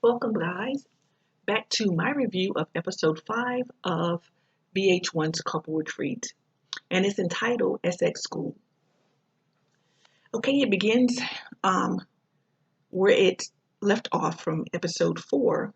Welcome, guys, back to my review of episode 5 of BH1's Couple Retreat, and it's entitled SX School. Okay, it begins where it left off from episode 4,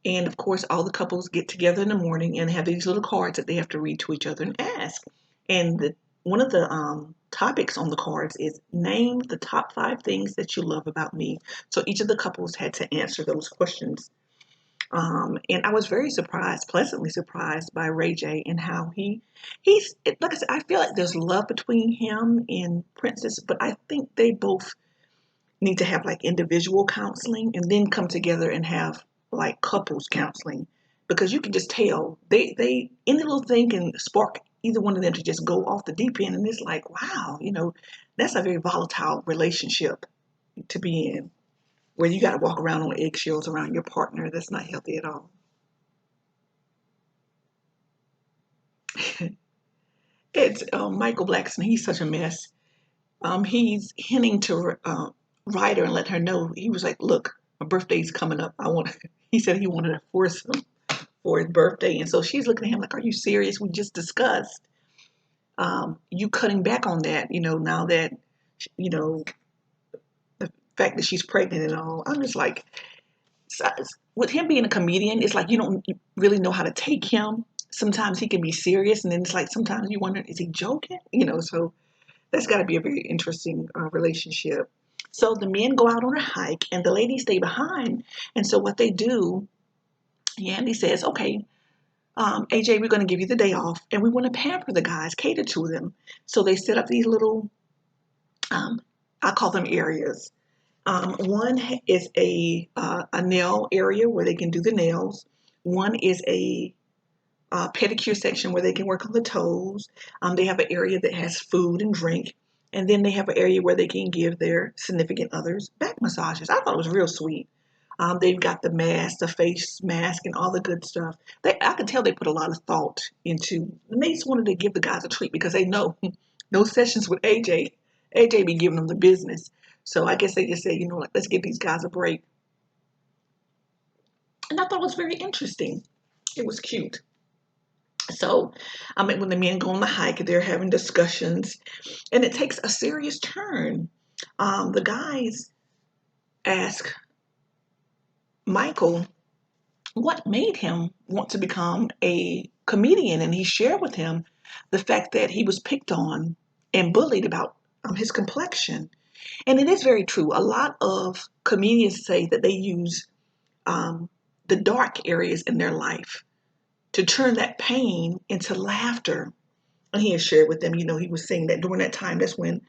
and of course, all the couples get together in the morning and have these little cards that they have to read to each other and ask. And one of the topics on the cards is name the top 5 things that you love about me. So each of the couples had to answer those questions. And I was very surprised, pleasantly surprised by Ray J and how he's like I said, I feel like there's love between him and Princess, but I think they both need to have like individual counseling and then come together and have like couples counseling because you can just tell they any little thing can spark either one of them to just go off the deep end, and it's like, wow, that's a very volatile relationship to be in where you got to walk around on eggshells around your partner. That's not healthy at all. It's Michael Blackson. He's such a mess. He's hinting to Ryder and let her know. He was like, "Look, my birthday's coming up. I want." He said he wanted to force him for his birthday, and so she's looking at him like, "Are you serious? We just discussed you cutting back on that. Now that you know the fact that she's pregnant and all." I'm just like, with him being a comedian, it's like you don't really know how to take him. Sometimes he can be serious, and then it's like sometimes you wonder, is he joking? So that's got to be a very interesting relationship. So the men go out on a hike, and the ladies stay behind. And so what they do, Yandy says, "Okay, AJ, we're going to give you the day off, and we want to pamper the guys, cater to them." So they set up these little, um, I call them areas. One is a nail area where they can do the nails. One is a pedicure section where they can work on the toes. They have an area that has food and drink. And then they have an area where they can give their significant others back massages. I thought it was real sweet. They've got the mask, the face mask, and all the good stuff. I could tell they put a lot of thought into, and they just wanted to give the guys a treat because they know those sessions with AJ be giving them the business. So I guess they just said, like, let's give these guys a break. And I thought it was very interesting. It was cute. So, when the men go on the hike, they're having discussions, and it takes a serious turn. The guys ask Michael what made him want to become a comedian, and he shared with him the fact that he was picked on and bullied about his complexion. And it is very true. A lot of comedians say that they use the dark areas in their life to turn that pain into laughter. And he had shared with them, he was saying that during that time, that's when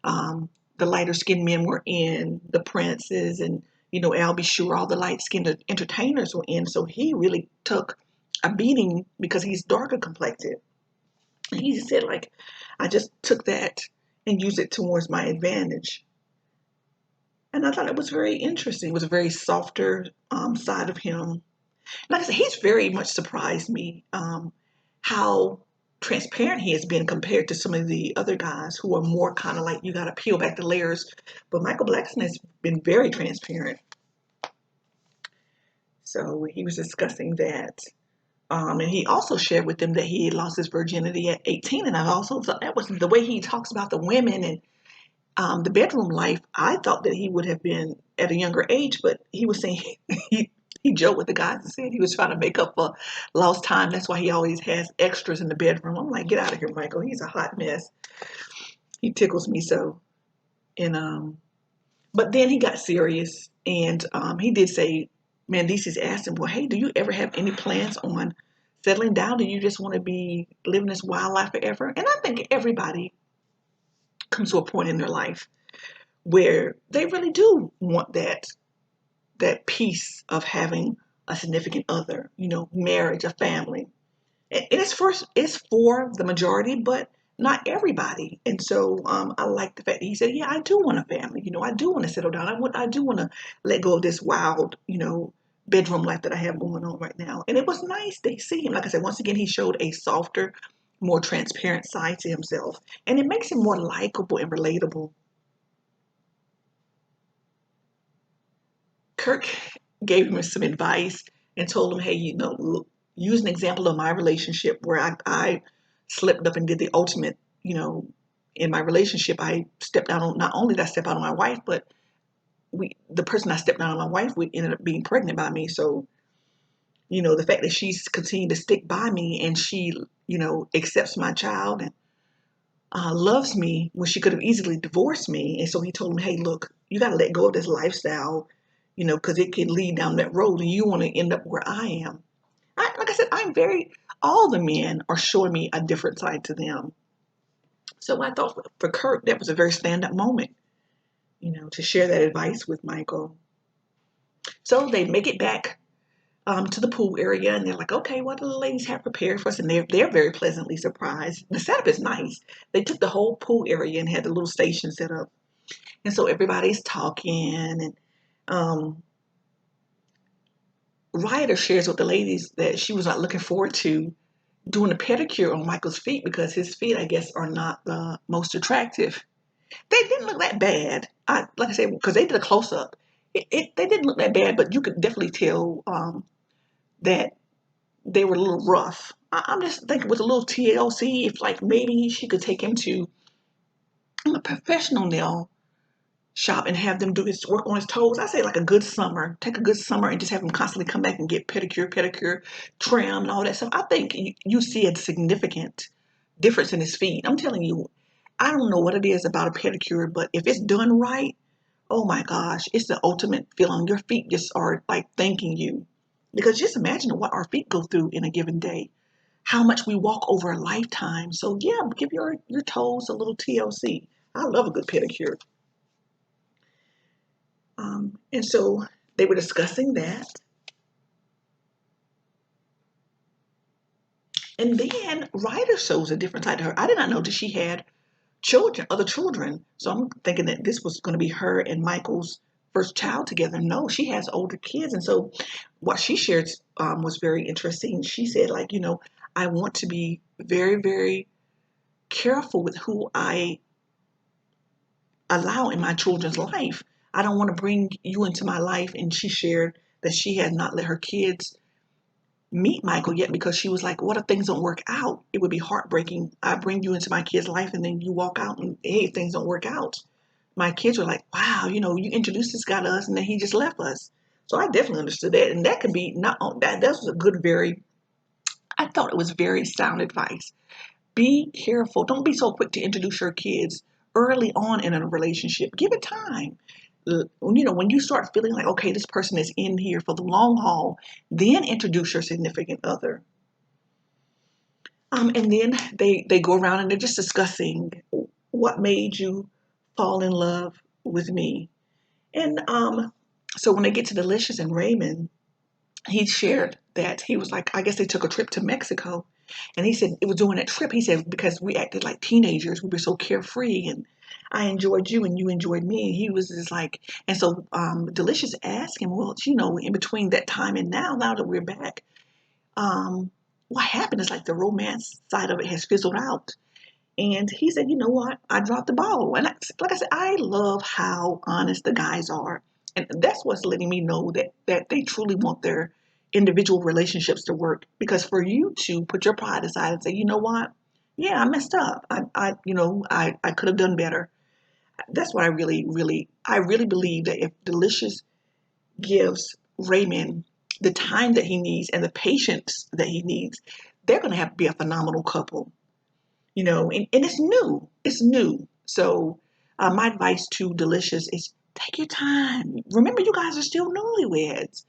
the lighter skinned men were in, the princes, and, Al B. Sure, all the light skinned entertainers were in. So he really took a beating because he's darker complected. And he said, like, I just took that and used it towards my advantage. And I thought it was very interesting. It was a very softer side of him. Like I said, he's very much surprised me how transparent he has been compared to some of the other guys who are more kind of like you got to peel back the layers. But Michael Blackson has been very transparent. So he was discussing that. And he also shared with them that he had lost his virginity at 18. And I also thought that was the way he talks about the women and the bedroom life. I thought that he would have been at a younger age, but he was saying he joked with the guys and said he was trying to make up for lost time. That's why he always has extras in the bedroom. I'm like, get out of here, Michael. He's a hot mess. He tickles me so. And but then he got serious, and he did say, Mandices asked him, well, hey, do you ever have any plans on settling down? Do you just want to be living this wild life forever? And I think everybody comes to a point in their life where they really do want that piece of having a significant other, marriage, a family. And it's for the majority, but not everybody. And so I like the fact that he said, yeah, I do want a family. I do want to settle down. I do want to let go of this wild, bedroom life that I have going on right now. And it was nice to see him. Like I said, once again, he showed a softer, more transparent side to himself. And it makes him more likable and relatable. Kirk gave him some advice and told him, hey, use an example of my relationship where I slipped up and did the ultimate, in my relationship. I stepped out on, not only did I step out on my wife, but the person I stepped out on my wife, we ended up being pregnant by me. So, the fact that she's continued to stick by me and she, accepts my child and loves me when she could have easily divorced me. And so he told me, hey, look, you got to let go of this lifestyle, because it can lead down that road and you want to end up where I am. Like I said, all the men are showing me a different side to them. So I thought for Kurt, that was a very stand up moment, to share that advice with Michael. So they make it back to the pool area and they're like, okay, what do the ladies have prepared for us? And they're very pleasantly surprised. The setup is nice. They took the whole pool area and had the little station set up. And so everybody's talking and Ryder shares with the ladies that she was not looking forward to doing a pedicure on Michael's feet because his feet, I guess, are not the most attractive. They didn't look that bad. Like I said, because they did a close up. They didn't look that bad, but you could definitely tell that they were a little rough. I'm just thinking with a little TLC, if like maybe she could take him to a professional nail shop and have them do his work on his toes. I say like a good summer. Take a good summer and just have him constantly come back and get pedicure, trim, and all that stuff. I think you see a significant difference in his feet. I'm telling you, I don't know what it is about a pedicure, but if it's done right, oh my gosh, it's the ultimate feeling. Your feet just are like thanking you. Because just imagine what our feet go through in a given day. How much we walk over a lifetime. So yeah, give your toes a little TLC. I love a good pedicure. And so they were discussing that. And then Ryder shows a different side to her. I did not know that she had children, other children. So I'm thinking that this was going to be her and Michael's first child together. No, she has older kids. And so what she shared was very interesting. She said, like, I want to be very, very careful with who I allow in my children's life. I don't want to bring you into my life. And she shared that she had not let her kids meet Michael yet because she was like, what if things don't work out? It would be heartbreaking. I bring you into my kid's life and then you walk out and hey, things don't work out. My kids were like, wow, you introduced this guy to us and then he just left us. So I definitely understood that. And that could be not that was a good, I thought it was very sound advice. Be careful. Don't be so quick to introduce your kids early on in a relationship. Give it time. When you start feeling like, okay, this person is in here for the long haul, then introduce your significant other. And then they go around and they're just discussing what made you fall in love with me. And so when they get to Delicious and Raymond, he shared that he was like, I guess they took a trip to Mexico. And he said it was during that trip, he said, because we acted like teenagers, we were so carefree and I enjoyed you and you enjoyed me. And he was just like, and so Delicious asked him, well, in between that time and now that we're back, what happened is like the romance side of it has fizzled out. And he said, you know what? I dropped the ball. And like I said, I love how honest the guys are. And that's what's letting me know that they truly want their individual relationships to work. Because for you to put your pride aside and say, you know what? Yeah, I messed up. I could have done better. That's what I really believe that if Delicious gives Raymond the time that he needs and the patience that he needs, they're going to have to be a phenomenal couple. And it's new. It's new. So my advice to Delicious is take your time. Remember, you guys are still newlyweds.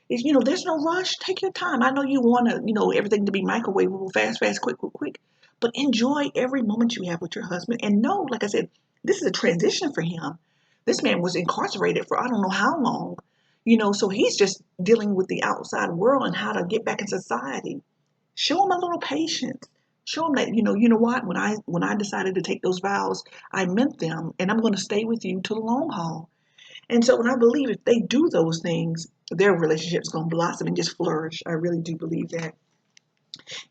There's no rush. Take your time. I know you want to, everything to be microwavable, fast, fast, quick, quick, quick. But enjoy every moment you have with your husband. And know, like I said, this is a transition for him. This man was incarcerated for I don't know how long. So he's just dealing with the outside world and how to get back in society. Show him a little patience. Show him that what when I decided to take those vows, I meant them, and I'm going to stay with you to the long haul. And so, when I believe if they do those things, their relationship's going to blossom and just flourish. I really do believe that,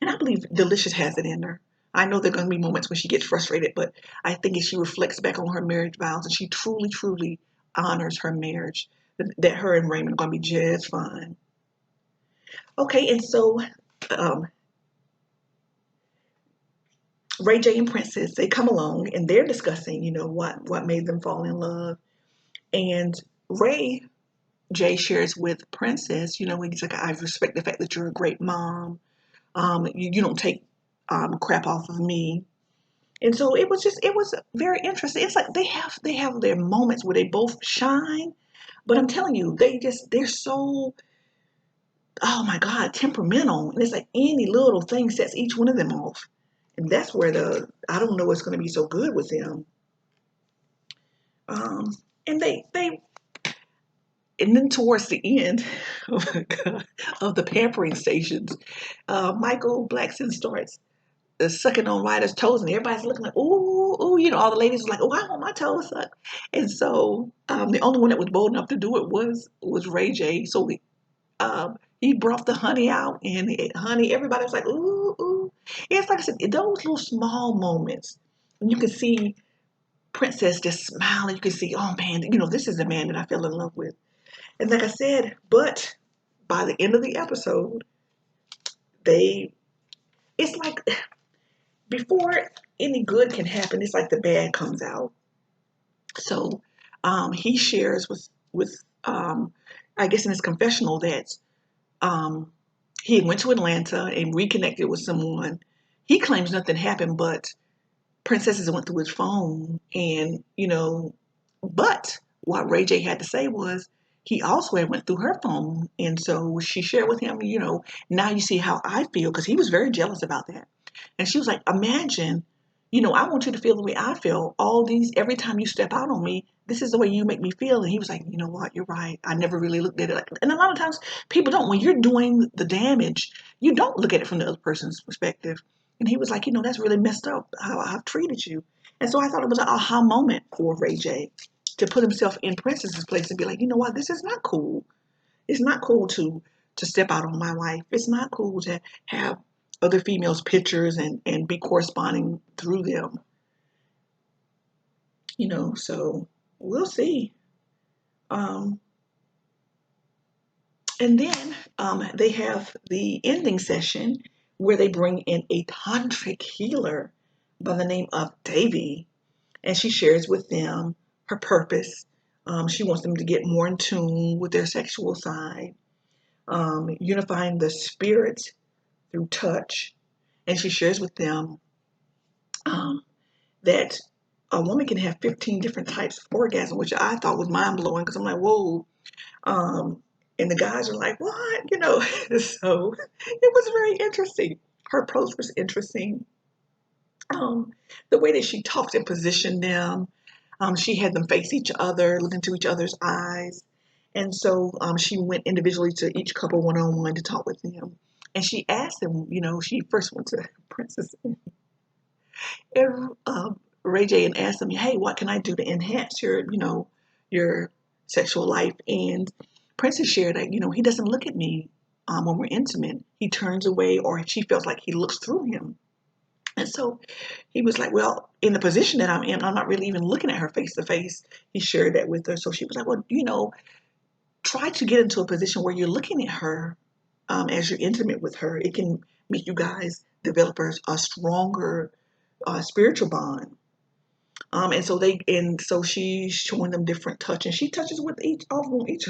and I believe Delicious has it in her. I know there are going to be moments when she gets frustrated, but I think if she reflects back on her marriage vows and she truly, truly honors her marriage, that her and Raymond are gonna be just fine. Okay, and so um, Ray J and Princess, they come along and they're discussing, what made them fall in love. And Ray J shares with Princess, he's like, I respect the fact that you're a great mom. You don't take crap off of me. And so it was very interesting. It's like they have their moments where they both shine, but I'm telling you, they're so, oh my God, temperamental. And it's like any little thing sets each one of them off. And that's where I don't know what's going to be so good with them. Um, and and then towards the end, oh my God, of the pampering stations, Michael Blackson starts sucking on Ryder's toes, and everybody's looking like, ooh, ooh, all the ladies are like, oh, I want my toes sucked. And so the only one that was bold enough to do it was Ray J. So he brought the honey out, and honey, everybody was like, ooh, ooh. It's like I said, those little small moments, and you can see Princess just smiling. You can see, oh man, this is the man that I fell in love with. And like I said, but by the end of the episode, they, it's like before any good can happen, it's like the bad comes out. So he shares with I guess in his confessional that um, he went to Atlanta and reconnected with someone. He claims nothing happened, but Princesses went through his phone, and but what Ray J had to say was he also had went through her phone, and so she shared with him, now you see how I feel, because he was very jealous about that. And she was like, imagine, I want you to feel the way I feel. Every time you step out on me, this is the way you make me feel. And he was like, you know what? You're right. I never really looked at it like that. And a lot of times people don't. When you're doing the damage, you don't look at it from the other person's perspective. And he was like, that's really messed up how I've treated you. And so I thought it was an aha moment for Ray J to put himself in Princess's place and be like, you know what? This is not cool. It's not cool to step out on my wife. It's not cool to have other females' pictures and be corresponding through them. So we'll see. Um, and then they have the ending session where they bring in a tantric healer by the name of Devi, and she shares with them her purpose. She wants them to get more in tune with their sexual side, unifying the spirit through touch. And she shares with them um, that a woman can have 15 different types of orgasm, which I thought was mind blowing because I'm like, whoa. And the guys are like, what? So it was very interesting. Her approach was interesting. The way that she talked and positioned them, she had them face each other, look into each other's eyes. And so she went individually to each couple one on one to talk with them. And she asked them, she first went to Princess Ray J and asked him, hey, what can I do to enhance your sexual life? And Princess shared that, he doesn't look at me when we're intimate. He turns away, or she feels like he looks through him. And so he was like, well, in the position that I'm in, I'm not really even looking at her face to face. He shared that with her. So she was like, well, try to get into a position where you're looking at her as you're intimate with her. It can make you guys develop a stronger spiritual bond. And so she's showing them different touch, and she touches with each of them each